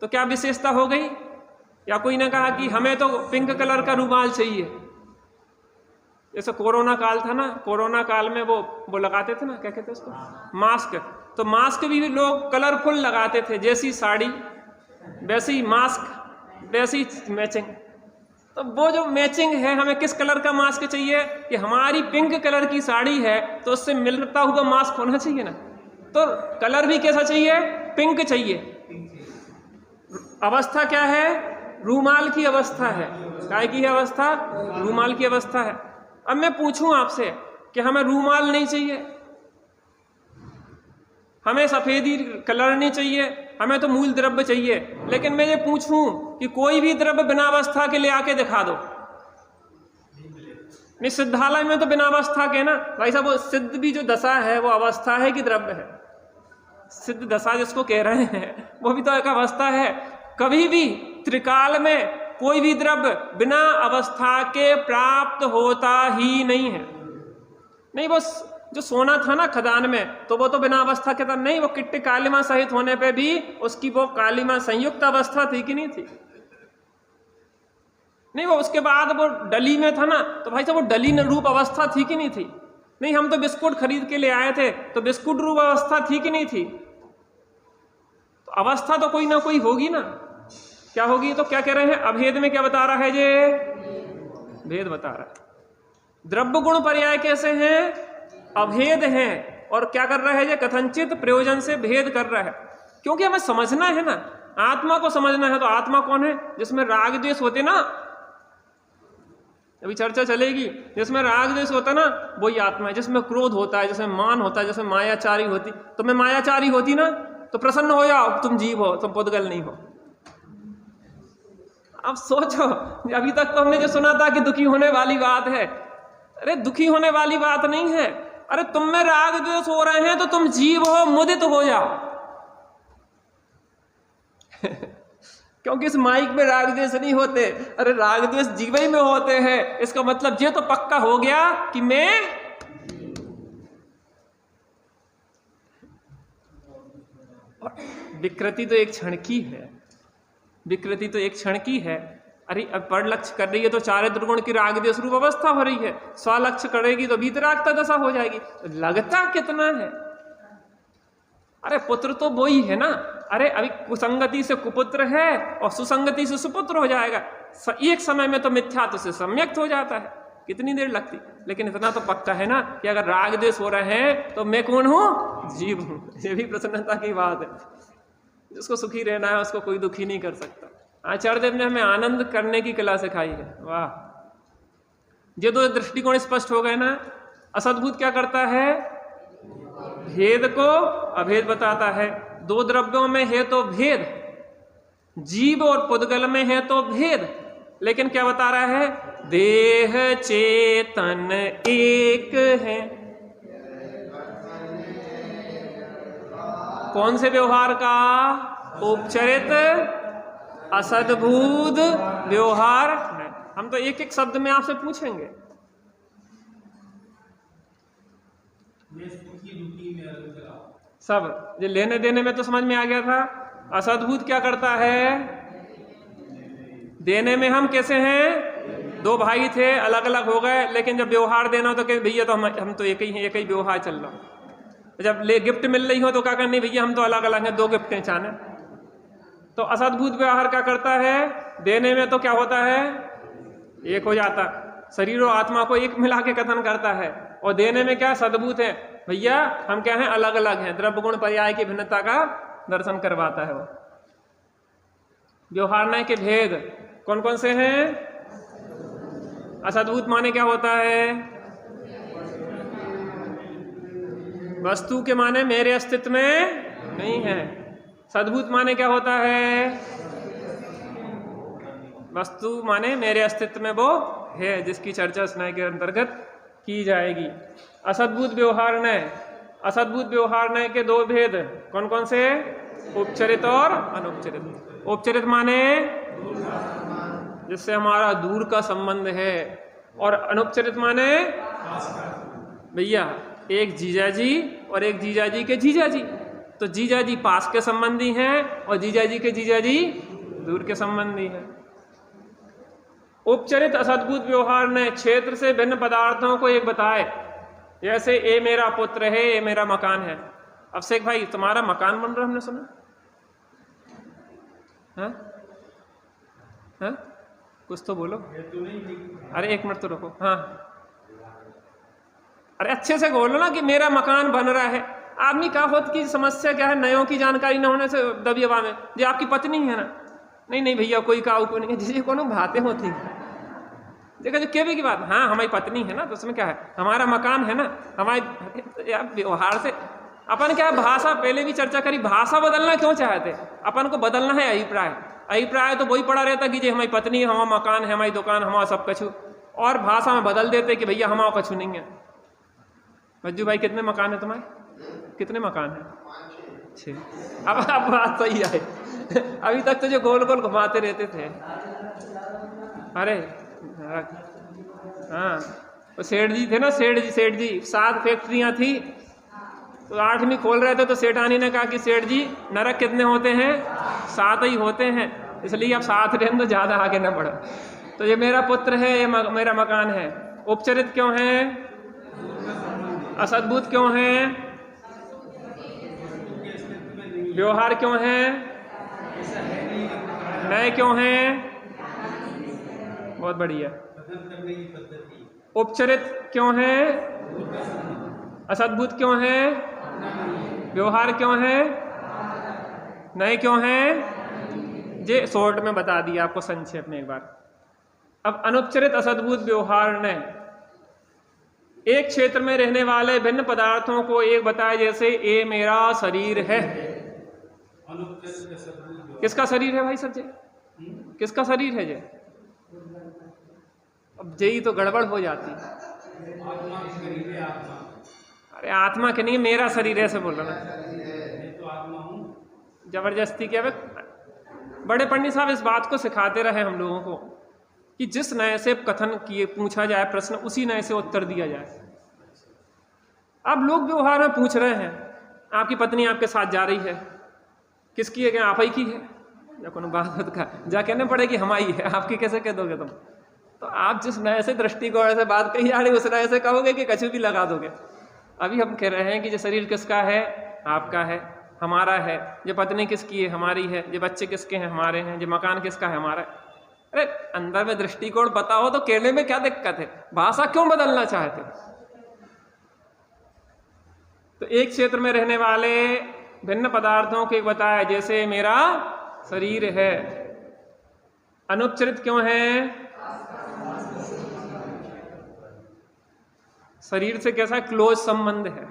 तो क्या विशेषता हो गई? या कोई ने कहा कि हमें तो पिंक कलर का रूमाल चाहिए। जैसे कोरोना काल था ना, कोरोना काल में वो लगाते थे ना, क्या कहते हैं उसको, मास्क। तो मास्क भी लोग कलरफुल लगाते थे, जैसी साड़ी वैसी मास्क, वैसी मैचिंग। तो वो जो मैचिंग है, हमें किस कलर का मास्क चाहिए? कि हमारी पिंक कलर की साड़ी है तो उससे मिलता हुआ मास्क होना चाहिए ना। तो कलर भी कैसा चाहिए? पिंक चाहिए। अवस्था क्या है? रूमाल की अवस्था है। काय की अवस्था? रूमाल की अवस्था है। अब मैं पूछूं आपसे कि हमें रूमाल नहीं चाहिए, हमें सफेदी कलर नहीं चाहिए, हमें तो मूल द्रव्य चाहिए, लेकिन मैं ये पूछूं कि कोई भी द्रव्य बिना अवस्था के ले आके दिखा दो। नहीं, सिद्धालय में तो बिना अवस्था के ना भाई साहब, वो सिद्ध भी जो दशा है वो अवस्था है कि द्रव्य है? सिद्ध दशा जिसको कह रहे हैं वो भी तो एक अवस्था है। कभी भी त्रिकाल में कोई भी द्रव्य बिना अवस्था के प्राप्त होता ही नहीं है। नहीं, वो जो सोना था ना खदान में, तो वो तो बिना अवस्था के था नहीं, वो किट्टी कालिमा सहित होने पे भी उसकी वो कालिमा संयुक्त अवस्था थी कि नहीं थी? नहीं, वो उसके बाद वो डली में था ना, तो भाई साहब वो डली रूप अवस्था थी कि नहीं थी? नहीं, हम तो बिस्कुट खरीद के ले आए थे, तो बिस्कुट रूप अवस्था थी कि नहीं थी? तो अवस्था तो कोई ना कोई होगी ना। क्या होगी? तो क्या कह रहे हैं? अभेद में क्या बता रहा है? ये भेद बता रहा है। द्रव्य गुण पर्याय कैसे हैं? अभेद हैं। और क्या कर रहा है? ये कथनचित प्रयोजन से भेद कर रहा है, क्योंकि हमें समझना है ना, आत्मा को समझना है। तो आत्मा कौन है? जिसमें राग द्वेष होते ना, अभी चर्चा चलेगी, जिसमें राग द्वेष होता ना वही आत्मा है। जिसमें क्रोध होता है, जिसमें मान होता है, जिसमें मायाचारी होती, तो मैं मायाचारी होती ना तो प्रसन्न हो जाओ, तुम जीव हो, तुम पुद्गल नहीं हो। अब सोचो, अभी तक तो हमने जो सुना था कि दुखी होने वाली बात है, अरे दुखी होने वाली बात नहीं है। अरे तुम में राग द्वेष हो रहे हैं तो तुम जीव हो, मुदित हो जाओ। क्योंकि इस माइक में राग द्वेष नहीं होते, अरे राग द्वेष जीव ही में होते हैं। इसका मतलब ये तो पक्का हो गया कि मैं विकृति तो एक क्षण की है, विकृति तो एक क्षण की है। अरे अब पर लक्ष्य कर रही है तो चारित्र गुण की राग द्वेष रूप अवस्था हो रही है, स्वलक्ष्य करेगी तो वीतरागता दशा हो जाएगी। लगता कितना है? अरे पुत्र तो वो ही है ना। अरे अभी कुसंगति से कुपुत्र है और सुसंगति से सुपुत्र हो जाएगा। एक समय में तो मिथ्यात्व से सम्यक्त हो जाता है, कितनी देर लगती। लेकिन इतना तो पक्का है ना कि अगर राग द्वेष हो रहे हैं तो मैं कौन हूँ? जीव हूँ। ये भी प्रसन्नता की बात है। जिसको सुखी रहना है उसको कोई दुखी नहीं कर सकता। आचार्य देव ने हमें आनंद करने की कला सिखाई है। वाह, ये दो दृष्टिकोण स्पष्ट हो गए ना। असद्भुत क्या करता है? भेद को अभेद बताता है। दो द्रव्यों में है तो भेद, जीव और पुद्गल में है तो भेद, लेकिन क्या बता रहा है? देह चेतन एक है। कौन से व्यवहार का? उपचरित असद्भुत व्यवहार है। हम तो एक एक शब्द में आपसे पूछेंगे। सब ये लेने देने में तो समझ में आ गया था। असद्भुत क्या करता है? देने में हम कैसे हैं? दो भाई थे, अलग अलग हो गए, लेकिन जब व्यवहार देना हो तो कहे भैया तो हम तो एक ही हैं, एक ही व्यवहार चल रहा। जब गिफ्ट मिल रही हो तो क्या करनी? भैया हम तो अलग अलग हैं, दो गिफ्टें चाहने। तो असद्भुत व्यवहार क्या करता है? देने में तो क्या होता है? एक हो जाता, शरीर और आत्मा को एक मिला के कथन करता है। और देने में क्या? सद्भुत है। भैया हम क्या हैं? अलग अलग हैं। द्रव्य गुण पर्याय की भिन्नता का दर्शन करवाता है वो। व्यवहार के भेद कौन कौन से हैं? असद्भुत माने क्या होता है? वस्तु के माने मेरे अस्तित्व में नहीं है। सद्भुत माने क्या होता है? वस्तु माने मेरे अस्तित्व में वो है, जिसकी चर्चा स्नाय के अंतर्गत की जाएगी। असद्भुत व्यवहार नय, असद्भुत व्यवहार नय के दो भेद कौन कौन से? उपचरित और अनुपचरित। उपचरित माने जिससे हमारा दूर का संबंध है, और अनुपचरित माने भैया एक जीजा जी और एक जीजा जी के जीजा जी, तो जीजा जी पास के संबंधी हैं और जीजा जी के जीजा जी दूर के संबंधी हैं। उपचरित असद्भुत व्यवहार ने क्षेत्र से भिन्न पदार्थों को एक बताए, जैसे ए मेरा पुत्र है, ए मेरा मकान है। अब शेख भाई तुम्हारा मकान बन रहा हमने सुना, हाँ हाँ कुछ तो बोलो। अरे एक मिनट तो रुको, हाँ अरे अच्छे से बोलो ना कि मेरा मकान बन रहा है। आदमी का खुद की समस्या क्या है, नयों की जानकारी न होने से दबी हवा में, जो आपकी पत्नी है ना, नहीं नहीं भैया कोई काऊ को नहीं है, जिसे कोनो बातें होती हैं देखा जो केबे की बात, हाँ हमारी पत्नी है ना, तो उसमें क्या है, हमारा मकान है ना, हमारे यार व्यवहार से अपन क्या भाषा पहले भी चर्चा करी, भाषा बदलना क्यों चाहते, अपन को बदलना है अभिप्राय। अभिप्राय तो वही पड़ा रहता कि जी हमारी पत्नी है, हमारा मकान है, हमारी दुकान, हमारा सब कछु, और भाषा में बदल देते कि भैया हमारा कछु नहीं है। भज्जू भाई कितने मकान है तुम्हारे, कितने मकान है? 6। अब बात सही है। अभी तक तो जो गोल गोल घुमाते रहते थे। अरे हाँ तो सेठ जी थे ना, सेठ जी 7 फैक्ट्रियां थी, तो 8वीं खोल रहे थे, तो सेठानी ने कहा कि सेठ जी नरक कितने होते हैं, 7 ही होते हैं, इसलिए अब 7 रहने तो ज़्यादा आगे न बढ़ो। तो ये मेरा पुत्र है, ये मेरा मकान है। उपचरित क्यों है, असद्भुत क्यों है, व्यवहार क्यों है, नए क्यों है, बहुत बढ़िया। उपचरित क्यों है, असद्भुत क्यों है, व्यवहार क्यों है, नए क्यों है, ये शॉर्ट में बता दिया आपको संक्षेप में एक बार। अब अनुपचरित असद्भुत व्यवहार ने एक क्षेत्र में रहने वाले भिन्न पदार्थों को एक बताया, जैसे ए मेरा शरीर है। किसका शरीर है भाई सब, किसका शरीर है ये? अब यही तो गड़बड़ हो जाती है। अरे आत्मा के नहीं, मेरा शरीर ऐसे बोल रहा ना, जबरदस्ती क्या। बड़े पंडित साहब इस बात को सिखाते रहे हम लोगों को कि जिस नए से कथन किए पूछा जाए प्रश्न, उसी नए से उत्तर दिया जाए। अब लोग व्यवहार में पूछ रहे हैं, आपकी पत्नी आपके साथ जा रही है, किसकी है, क्या आप ही की है, या कोनो बात का जा कहने पड़े कि हमारी है, आपकी कैसे कह दोगे तुम? तो आप जिस नए से दृष्टिकोण से बात कही जा रही उस नए से कहोगे कि कछु भी लगा दोगे। अभी हम कह रहे हैं कि ये शरीर किसका है, आपका है, हमारा है। ये पत्नी किसकी है, हमारी है। ये बच्चे किसके हैं, हमारे हैं। ये मकान किसका है, हमारा है। अरे अंदर में दृष्टिकोण बताओ तो कहने में क्या दिक्कत है, भाषा क्यों बदलना चाहते? तो एक क्षेत्र में रहने वाले भिन्न पदार्थों को बताया, जैसे मेरा शरीर है। अनुपचरित क्यों है, शरीर से कैसा क्लोज संबंध है,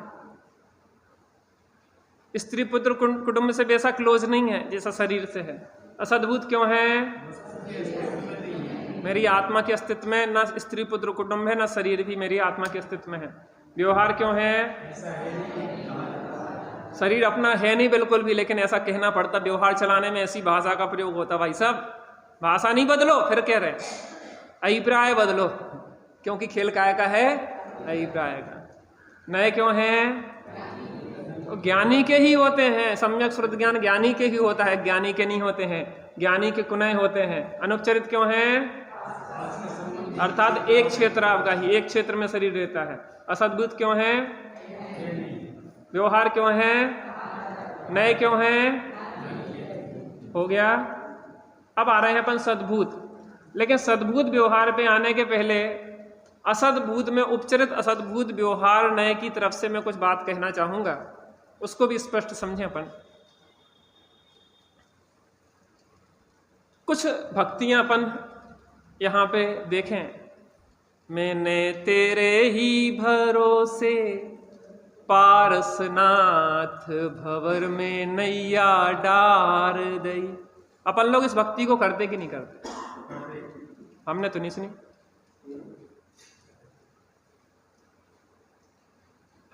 स्त्री पुत्र कुटुंब से वैसा क्लोज नहीं है जैसा शरीर से है। असद्भुत क्यों है, मेरी आत्मा के अस्तित्व में न स्त्री पुत्र कुटुंब है, न शरीर भी मेरी आत्मा के अस्तित्व में है। व्यवहार क्यों है, शरीर अपना है नहीं बिल्कुल भी, लेकिन ऐसा कहना पड़ता, व्यवहार चलाने में ऐसी भाषा का प्रयोग होता। भाई साहब भाषा नहीं बदलो, फिर कह रहे अभिप्राय बदलो, क्योंकि खेल काय का है, अभिप्राय का। नए क्यों हैं, तो ज्ञानी के ही होते हैं, सम्यक श्रुत ज्ञान ज्ञानी के ही होता है, ज्ञानी के नहीं होते हैं, ज्ञानी के कुनय होते हैं। अनुपचरित क्यों हैं, अर्थात एक क्षेत्र आपका ही, एक क्षेत्र में शरीर रहता है। असद्भुत क्यों है, व्यवहार क्यों है, नए क्यों हैं, हो गया। अब आ रहे हैं अपन सद्भूत। लेकिन सद्भूत व्यवहार पे आने के पहले असद्भूत में उपचरित असद्भूत व्यवहार नए की तरफ से मैं कुछ बात कहना चाहूंगा, उसको भी स्पष्ट समझें अपन। कुछ भक्तियां अपन यहाँ पे देखें। मैंने तेरे ही भरोसे पारसनाथ भंवर में नैया डार दई। अपन लोग इस भक्ति को करते कि नहीं करते? हमने तो नहीं सुनी,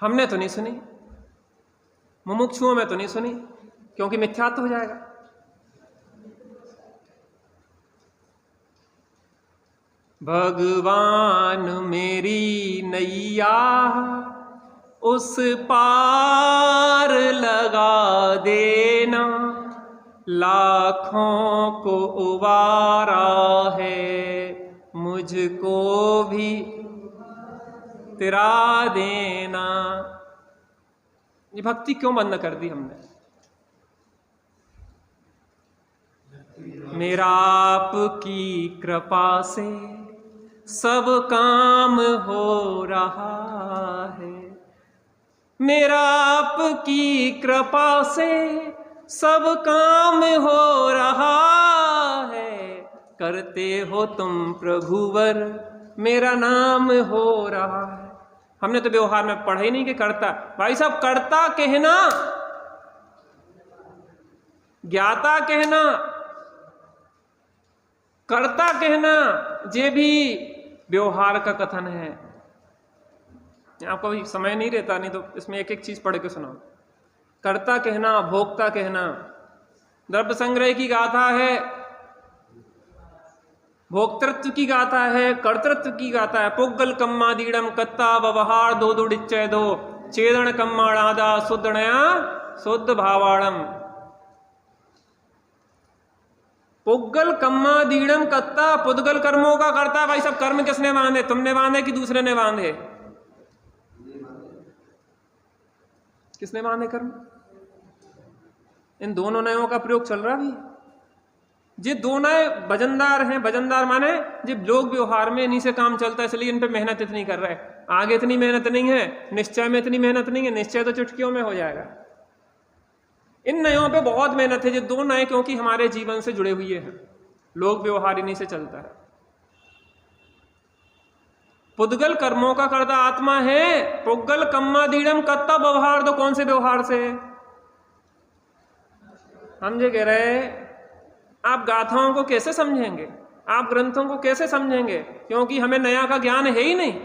हमने तो नहीं सुनी, मुमुक्षुओं में तो नहीं सुनी, क्योंकि मिथ्यात्व हो जाएगा। भगवान मेरी नैया उस पार लगा देना, लाखों को उबारा है मुझको भी तिरा देना। ये भक्ति क्यों बंद कर दी हमने? मेरा आपकी कृपा से सब काम हो रहा है, मेरा आपकी कृपा से सब काम हो रहा है, करते हो तुम प्रभुवर मेरा नाम हो रहा है। हमने तो व्यवहार में पढ़ा ही नहीं कि करता। भाई साहब, करता कहना, ज्ञाता कहना, करता कहना, ये भी व्यवहार का कथन है। आपको भी समय नहीं रहता, नहीं तो इसमें एक एक चीज पढ़ के सुनाओ। कर्ता कहना, भोक्ता कहना, द्रव्य संग्रह की गाथा है, भोक्तृत्व की गाथा है, कर्तृत्व की गाथा है। पुग्गल कम्मादीड़म कत्ता व्यवहार दो दुडिच्चय दो चेदन कम्माणादा शुद्धणया शुद्ध भावाड़म। पुग्गल कम्मादीड़म कत्ता, पुद्गल कर्मों का करता। भाई सब कर्म किसने बांधे? तुमने बांधे कि दूसरे ने बांधे? किसने बांधे कर्म? इन दोनों नयों का प्रयोग चल रहा भी है। ये दो नए वजनदार हैं। वजनदार माने जो लोग व्यवहार में इन्हीं से काम चलता है, इसलिए इन पे मेहनत इतनी कर रहा है। आगे इतनी मेहनत नहीं है, निश्चय में इतनी मेहनत नहीं है, निश्चय तो चुटकियों में हो जाएगा। इन नयों पे बहुत मेहनत है। ये दो नए क्योंकि हमारे जीवन से जुड़े हुए हैं, लोग व्यवहार इन्हीं से चलता है। पुद्गल कर्मों का कर्ता आत्मा है। पुग्गल कम्मादीड़म कत्ता व्यवहार दो, कौन से व्यवहार से? हम ये कह रहे हैं, आप गाथाओं को कैसे समझेंगे, आप ग्रंथों को कैसे समझेंगे, क्योंकि हमें नया का ज्ञान है ही नहीं।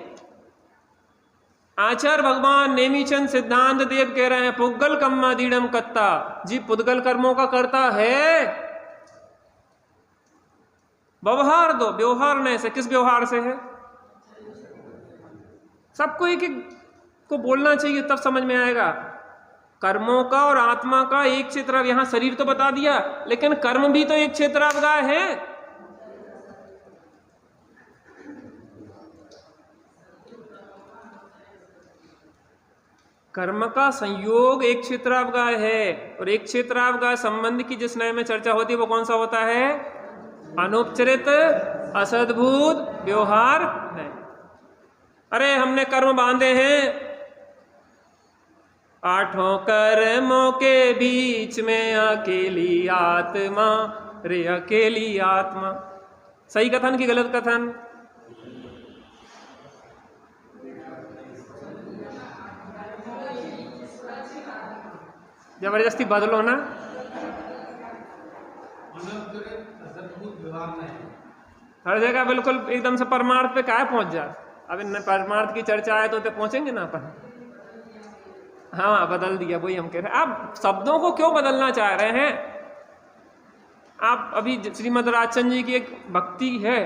आचार्य भगवान नेमीचंद सिद्धांत देव कह रहे हैं पुग्गल कम्मादीड़म कत्ता, जी पुद्गल कर्मों का कर्ता है। व्यवहार दो, व्यवहार नहीं से, किस व्यवहार से है? सबको एक एक को बोलना चाहिए, तब समझ में आएगा। कर्मों का और आत्मा का एक क्षेत्र, यहां शरीर तो बता दिया, लेकिन कर्म भी तो एक क्षेत्रावगाह है। कर्म का संयोग एक क्षेत्रावगाह है, और एक क्षेत्रावगाह संबंध की जिस नए में चर्चा होती है वो कौन सा होता है? अनुपचरित असद्भुत व्यवहार नहीं। अरे हमने कर्म बांधे हैं, आठों कर्मों के बीच में अकेली आत्मा, रे अकेली आत्मा। सही कथन की गलत कथन? जबरदस्ती बदलो ना। हर जगह बिल्कुल एकदम से परमार्थ पे काहे पहुंच जाए? अब इन परमार्थ की चर्चा आए तो पहुंचेंगे ना अपन। हाँ, बदल दिया, वही हम कह रहे हैं। आप शब्दों को क्यों बदलना चाह रहे हैं? आप अभी श्रीमद राजचंद्र जी की एक भक्ति है,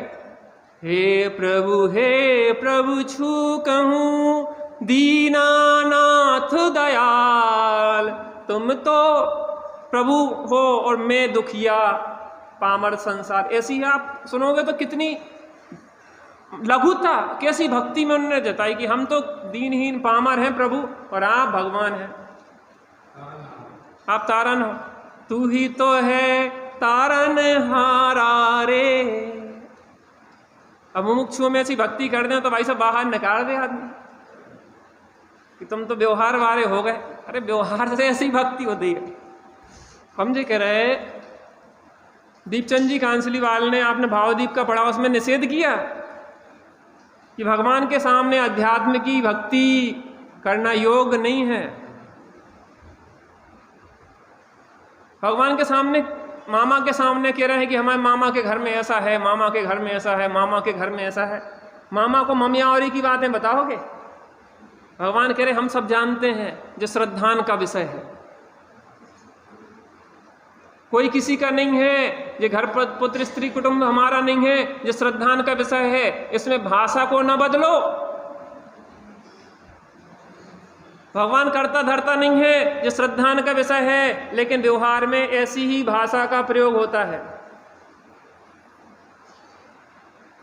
हे प्रभु छू कहूं दीनानाथ दयाल, तुम तो प्रभु हो और मैं दुखिया पामर संसार। ऐसी आप सुनोगे तो कितनी लघुता, कैसी भक्ति में उन्होंने जताई कि हम तो दीनहीन पामर हैं प्रभु और आप भगवान हैं, आप तारन हो, तू ही तो है तारन हारा रे। अब मुमुक्षुओं में ऐसी भक्ति कर दें तो भाई सब बाहर निकाल दे आदमी कि तुम तो व्यवहार वाले हो गए। अरे व्यवहार से ऐसी भक्ति होती है। हम जी कह रहे, दीपचंद जी कांसलीवाल ने, आपने भावदीप का पढ़ा, उसमें निषेध किया कि भगवान के सामने अध्यात्म की भक्ति करना योग्य नहीं है। भगवान के सामने, मामा के सामने कह रहे हैं कि हमारे मामा के घर में ऐसा है, मामा के घर में ऐसा है, मामा के घर में ऐसा है। मामा को ममियावरी की बातें बताओगे? भगवान कह रहे हम सब जानते हैं, जो श्रद्धान का विषय है। कोई किसी का नहीं है। ये घर पुत्र स्त्री कुटुंब हमारा नहीं है, ये श्रद्धान का विषय है। इसमें भाषा को न बदलो। भगवान करता धरता नहीं है, ये श्रद्धान का विषय है, लेकिन व्यवहार में ऐसी ही भाषा का प्रयोग होता है।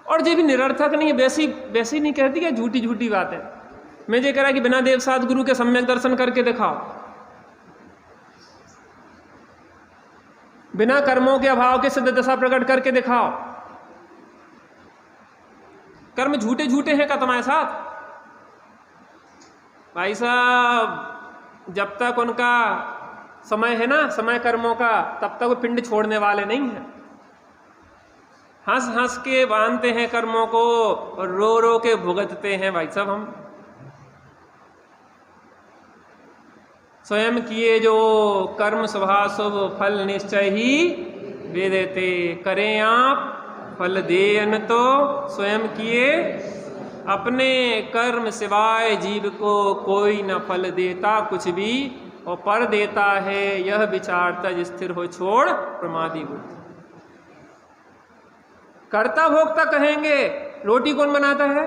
और ये भी निरर्थक नहीं है, वैसी नहीं कहती है, झूठी झूठी बात है। मैं ये कह रहा कि बिना देव साध गुरु के सम्यक दर्शन करके दिखाओ, बिना कर्मों के अभाव के सिद्ध दशा प्रकट करके दिखाओ। कर्म झूठे झूठे हैं का तुम्हारे साथ भाई साहब। जब तक उनका समय है ना, समय कर्मों का, तब तक वो पिंड छोड़ने वाले नहीं हैं। हंस हंस के बांधते हैं कर्मों को और रो रो के भुगतते हैं भाई साहब हम। स्वयं किए जो कर्म स्वभाव फल निश्चय ही वे देते। करें आप फल देन तो स्वयं किए, अपने कर्म सिवाय जीव को कोई न फल देता कुछ भी, और पर देता है यह विचार तज स्थिर हो छोड़ प्रमादी बुद्धि। कर्ता भोक्ता कहेंगे, रोटी कौन बनाता है?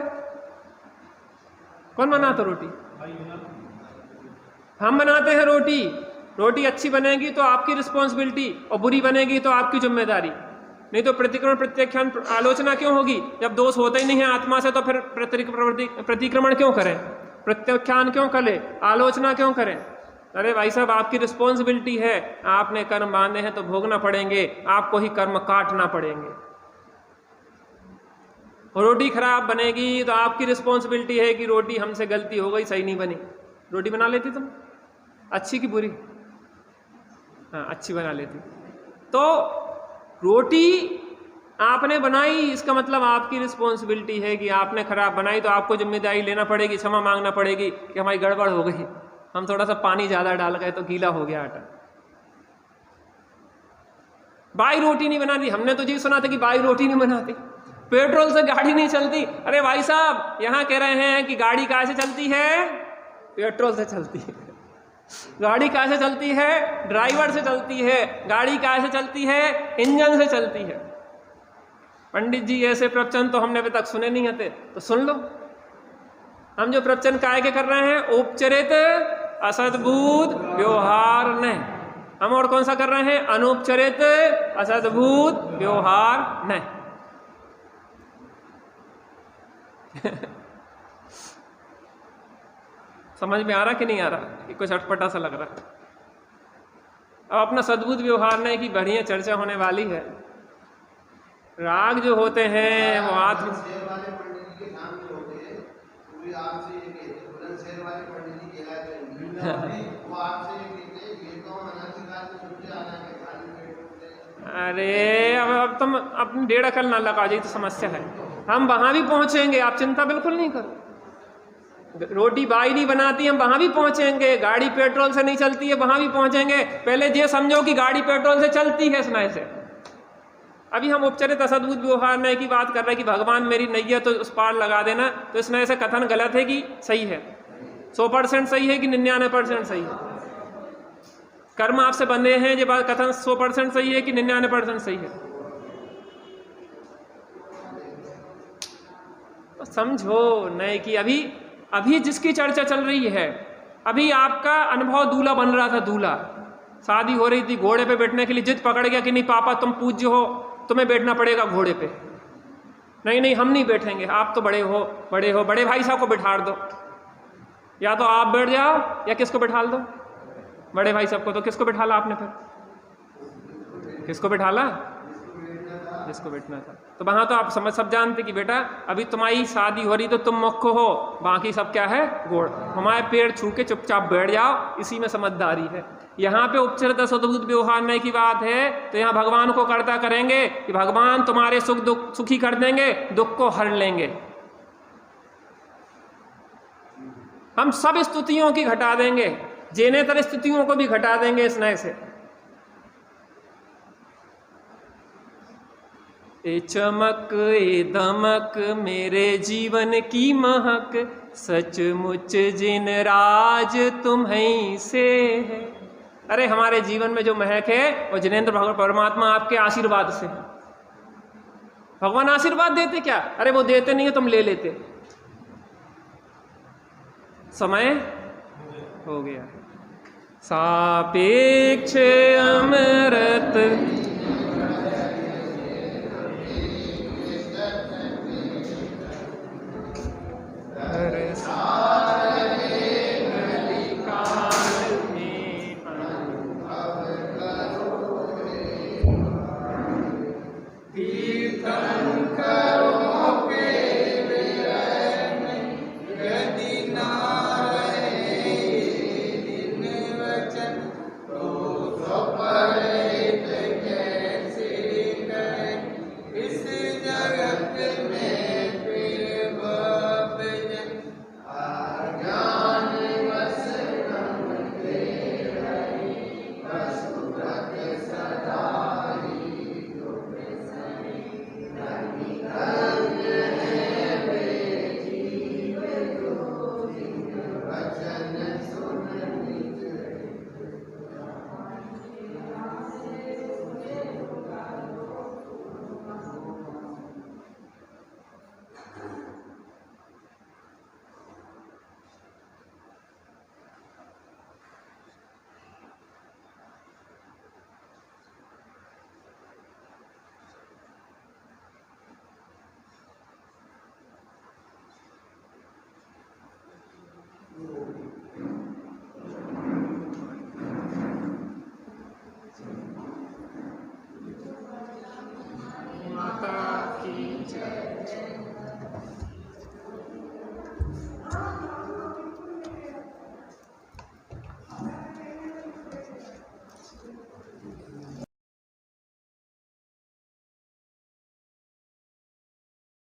कौन बनाता रोटी? हम बनाते हैं रोटी। रोटी अच्छी बनेगी तो आपकी रिस्पॉन्सिबिलिटी, और बुरी बनेगी तो आपकी जिम्मेदारी। नहीं तो प्रतिक्रमण प्रत्याख्यान आलोचना क्यों होगी? जब दोष होता ही नहीं है आत्मा से तो फिर प्रतिक्रमण क्यों करें, प्रत्याख्यान क्यों करें, आलोचना क्यों करें? अरे भाई साहब, आपकी रिस्पॉन्सिबिलिटी है, आपने कर्म बांधे हैं तो भोगना पड़ेंगे, आपको ही कर्म काटना पड़ेंगे। रोटी खराब बनेगी तो आपकी रिस्पॉन्सिबिलिटी है कि रोटी हमसे गलती हो गई, सही नहीं बनी। रोटी बना लेती तुम, अच्छी की बुरी? हाँ, अच्छी बना लेती। तो रोटी आपने बनाई, इसका मतलब आपकी रिस्पॉन्सिबिलिटी है कि आपने खराब बनाई तो आपको जिम्मेदारी लेना पड़ेगी, क्षमा मांगना पड़ेगी कि हमारी गड़बड़ हो गई, हम थोड़ा सा पानी ज़्यादा डाल गए तो गीला हो गया आटा। बाई रोटी नहीं बनाती। हमने तो जी सुना था कि बाई रोटी नहीं बनाती, पेट्रोल से गाड़ी नहीं चलती। अरे भाई साहब, यहाँ कह रहे हैं कि गाड़ी कहाँ से चलती है? पेट्रोल से चलती है। गाड़ी कहाँ से चलती है? ड्राइवर से चलती है। गाड़ी कहाँ से चलती है? इंजन से चलती है। पंडित जी ऐसे प्रवचन तो हमने अभी तक सुने नहीं आते, तो सुन लो। हम जो प्रवचन काय के कर रहे हैं, उपचरित असद्भूत व्यवहार नहीं। हम और कौन सा कर रहे हैं? अनुपचरित असद्भूत व्यवहार नहीं। समझ में आ रहा कि नहीं आ रहा? कि कुछ अटपटा सा लग रहा है? अब अपना सद्भुत व्यवहार नहीं की बढ़िया चर्चा होने वाली है। राग जो होते हैं वो आत्म अरे अब तुम अपनी डेढ़ अकल ना लगा जाए तो समस्या है। हम वहां भी पहुंचेंगे, आप चिंता बिल्कुल नहीं करो। रोटी बाई नहीं बनाती, हम वहां भी पहुंचेंगे। गाड़ी पेट्रोल से नहीं चलती है, वहां भी पहुंचेंगे। पहले ये समझो कि गाड़ी पेट्रोल से चलती है स्नेह से। अभी हम उपचरित असद्भुत व्यवहार नहीं की बात कर रहे कि भगवान मेरी नैया तो उस पार लगा देना, तो इस नए से कथन गलत है कि सही है? 100% सही है कि 99% सही है? कर्म आपसे बंधे हैं, ये बात कथन 100% सही है कि 99% सही है? तो समझो नहीं कि अभी जिसकी चर्चा चल रही है, अभी आपका अनुभव दूल्हा बन रहा था। दूल्हा शादी हो रही थी, घोड़े पे बैठने के लिए जिद पकड़ गया कि नहीं पापा तुम पूज्य हो, तुम्हें बैठना पड़ेगा घोड़े पे। नहीं नहीं, हम नहीं बैठेंगे, आप तो बड़े हो, बड़े भाई साहब को बिठा दो। या तो आप बैठ जाओ या किसको बिठा दो? बड़े भाई साहब को। तो किसको बिठाला आपने? फिर किसको बिठाला? जिसको बैठना था। तो वहां तो आप सब जानते कि बेटा अभी तुम्हारी शादी हो रही तो तुम मुख्य हो, बाकी सब क्या है? घोड़। हमारे पेड़ छू के चुपचाप बैठ जाओ, इसी में समझदारी है। यहाँ पे उपचरित असद्भुत व्यवहार नहीं की बात है, तो यहाँ भगवान को कर्ता करेंगे कि भगवान तुम्हारे सुख दुख सुखी कर देंगे, दुख को हर लेंगे। हम सब स्तुतियों की घटा देंगे, जेनेतर स्तुतियों को भी घटा देंगे इस नए से। ए चमक ए दमक मेरे जीवन की महक, सचमुच जिन राज तुम्हीं से है। अरे हमारे जीवन में जो महक है वो जिनेंद्र भगवान परमात्मा आपके आशीर्वाद से। भगवान आशीर्वाद देते क्या? अरे वो देते नहीं है, तुम ले लेते। समय हो गया। सापेक्ष अमृत माता की जय।